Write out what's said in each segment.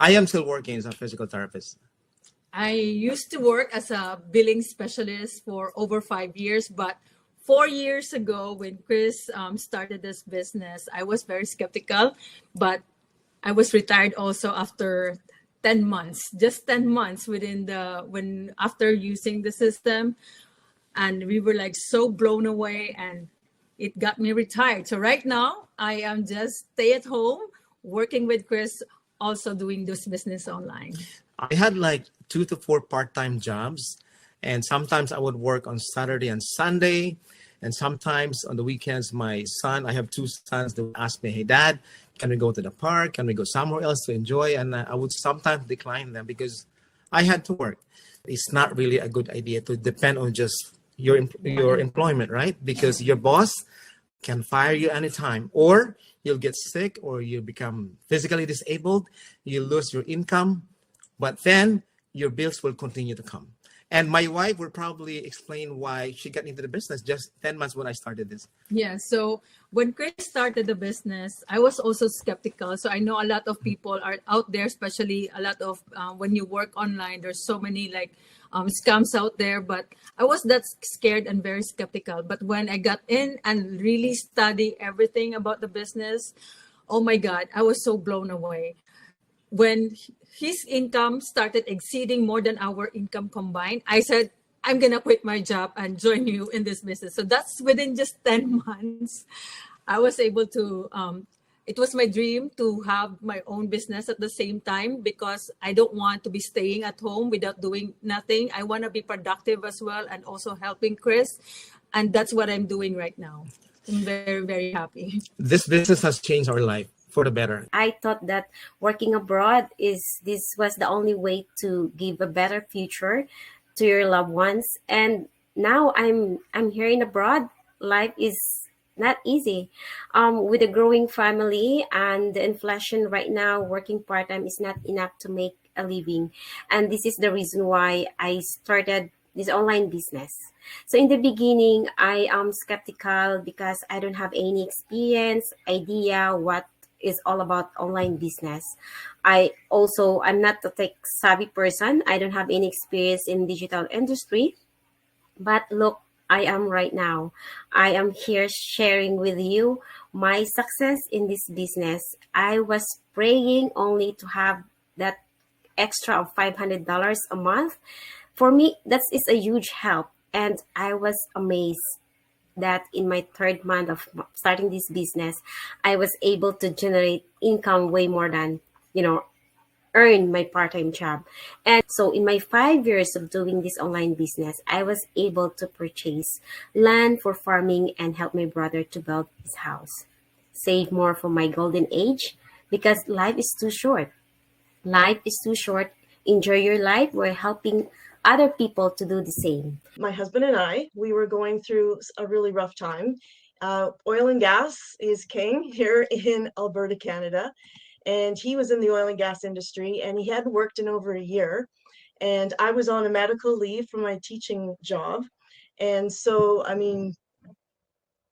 I am still working as a physical therapist. I used to work as a billing specialist for over 5 years, but 4 years ago, when Chris started this business, I was very skeptical, but I was retired also after 10 months, just 10 months when after using the system. And we were like so blown away, and it got me retired. So right now I am just stay at home working with Chris, also doing this business online. I had like 2 to 4 part-time jobs, and sometimes I would work on Saturday and Sunday, and sometimes on the weekends. I have 2 sons, they would ask me, "Hey, Dad, can we go to the park? Can we go somewhere else to enjoy?" And I would sometimes decline them because I had to work. It's not really a good idea to depend on just your employment, right? Because your boss can fire you anytime, or you'll get sick, or you become physically disabled, you lose your income, but then your bills will continue to come. And my wife will probably explain why she got into the business just 10 months when I started this. Yeah. So when Chris started the business, I was also skeptical. So I know a lot of people are out there, especially a lot of when you work online, there's so many like scams out there. But I was that scared and very skeptical. But when I got in and really study everything about the business, oh my God, I was so blown away. When his income started exceeding more than our income combined, I said, I'm going to quit my job and join you in this business. So that's within just 10 months. I was able to, it was my dream to have my own business at the same time, because I don't want to be staying at home without doing nothing. I want to be productive as well, and also helping Chris. And that's what I'm doing right now. I'm very, very happy. This business has changed our life for the better. I thought that working abroad was the only way to give a better future to your loved ones. And now I'm here in abroad. Life is not easy. With a growing family and the inflation right now, working part-time is not enough to make a living. And this is the reason why I started this online business. So in the beginning, I am skeptical because I don't have any experience, idea what is all about online business. I'm not a tech savvy person. I don't have any experience in digital industry. But look, I am right now. I am here sharing with you my success in this business. I was praying only to have that extra of $500 a month. For me, that is a huge help. And I was amazed that in my third month of starting this business, I was able to generate income way more than, earn my part-time job. And so in my 5 years of doing this online business, I was able to purchase land for farming and help my brother to build his house. Save more for my golden age, because life is too short. Life is too short. Enjoy your life. We're helping other people to do the same. My husband and we were going through a really rough time. Oil and gas is king here in Alberta, Canada. And he was in the oil and gas industry, and he hadn't worked in over a year. And I was on a medical leave from my teaching job. And so,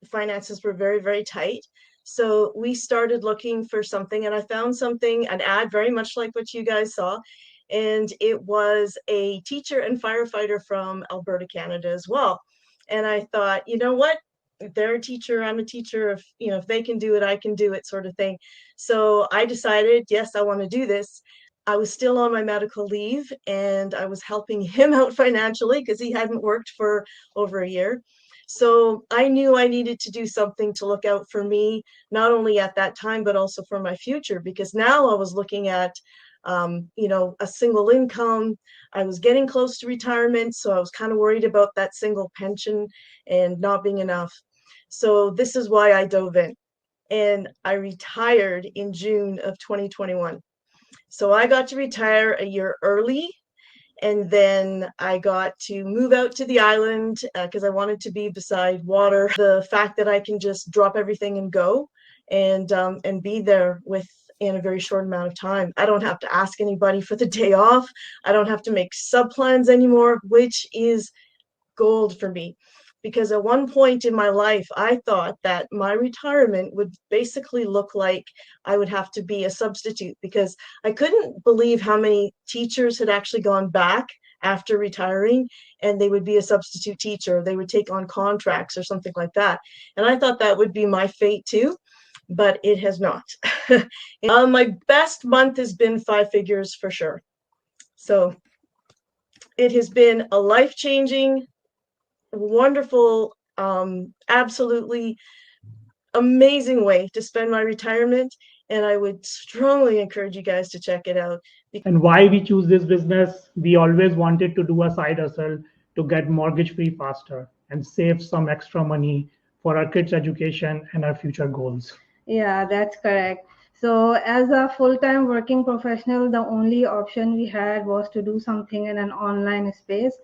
finances were very, very tight. So we started looking for something, and I found an ad very much like what you guys saw. And it was a teacher and firefighter from Alberta, Canada as well. And I thought, you know what? If they're a teacher, I'm a teacher. If they can do it, I can do it, sort of thing. So I decided, yes, I want to do this. I was still on my medical leave, and I was helping him out financially because he hadn't worked for over a year. So I knew I needed to do something to look out for me, not only at that time, but also for my future, because now I was looking at a single income. I was getting close to retirement, so I was kind of worried about that single pension and not being enough. So this is why I dove in, and I retired in June of 2021. So I got to retire a year early, and then I got to move out to the island because I wanted to be beside water. The fact that I can just drop everything and go and be there in a very short amount of time. I don't have to ask anybody for the day off. I don't have to make sub plans anymore, which is gold for me. because at one point in my life, I thought that my retirement would basically look like I would have to be a substitute, because I couldn't believe how many teachers had actually gone back after retiring, and they would be a substitute teacher, they would take on contracts or something like that. And I thought that would be my fate too, but it has not. My best month has been 5 figures for sure. So it has been a life-changing, wonderful, absolutely amazing way to spend my retirement. And I would strongly encourage you guys to check it out. And why we choose this business, we always wanted to do a side hustle to get mortgage free faster and save some extra money for our kids' education and our future goals. Yeah, that's correct. So, as a full-time working professional, the only option we had was to do something in an online space.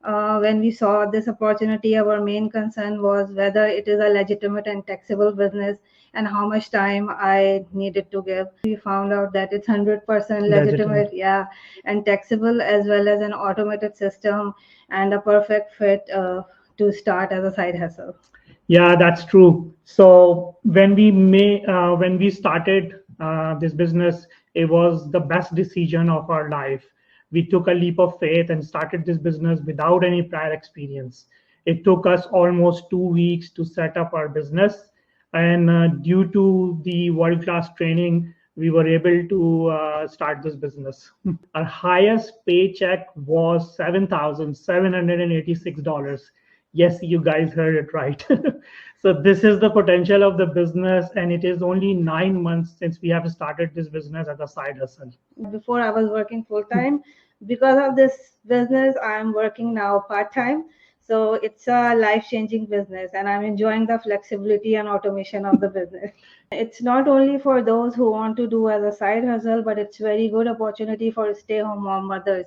When we saw this opportunity, our main concern was whether it is a legitimate and taxable business and how much time I needed to give. We found out that it's 100% legitimate, yeah, and taxable, as well as an automated system and a perfect fit to start as a side hustle. Yeah, that's true. So when we started this business, it was the best decision of our life. We took a leap of faith and started this business without any prior experience. It took us almost 2 weeks to set up our business, and due to the world-class training, we were able to start this business. Our highest paycheck was $7,786. Yes, you guys heard it right. So this is the potential of the business, and it is only 9 months since we have started this business as a side hustle. Before I was working full time. Because of this business, I'm working now part time. So it's a life-changing business, and I'm enjoying the flexibility and automation of the business. It's not only for those who want to do as a side hustle, but it's very good opportunity for stay-home mom mothers.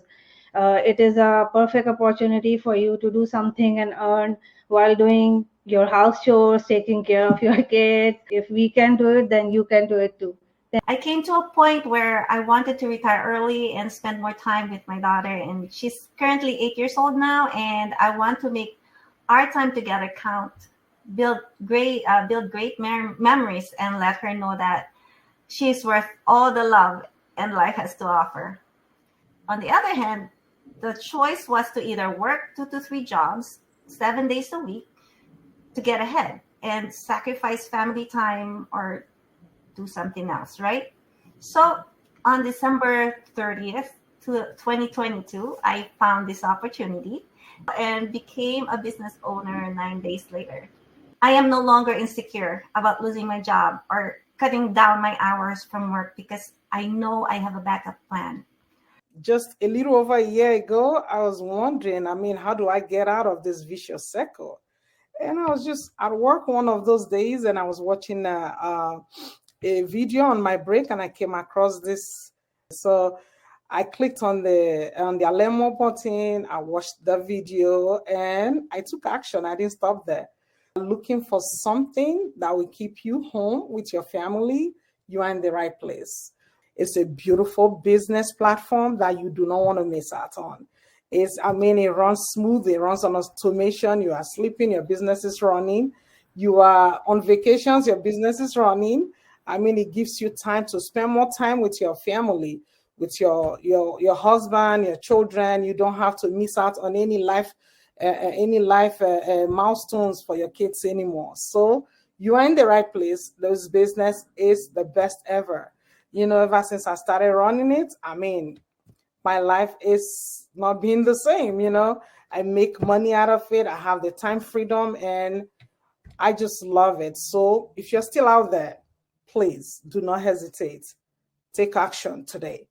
It is a perfect opportunity for you to do something and earn while doing your house chores, taking care of your kids. If we can do it, then you can do it too. I came to a point where I wanted to retire early and spend more time with my daughter, and she's currently 8 years old now, and I want to make our time together count, build great memories, and let her know that she's worth all the love and life has to offer. On the other hand, the choice was to either work 2 to 3 jobs, 7 days a week to get ahead and sacrifice family time or do something else, right? So on December 30th, 2022, I found this opportunity and became a business owner 9 days later. I am no longer insecure about losing my job or cutting down my hours from work because I know I have a backup plan. Just a little over a year ago, I was wondering, how do I get out of this vicious circle? And I was just at work one of those days, and I was watching a video on my break, and I came across this. So I clicked on the learn more button. I watched the video, and I took action. I didn't stop there. Looking for something that will keep you home with your family, you are in the right place. It's a beautiful business platform that you do not want to miss out on. It runs smooth. It runs on automation. You are sleeping, your business is running. You are on vacations, your business is running. It gives you time to spend more time with your family, with your husband, your children. You don't have to miss out on any life milestones for your kids anymore. So you are in the right place. This business is the best ever. Ever since I started running it, my life is not being the same. I make money out of it. I have the time freedom, and I just love it. So if you're still out there, please do not hesitate. Take action today.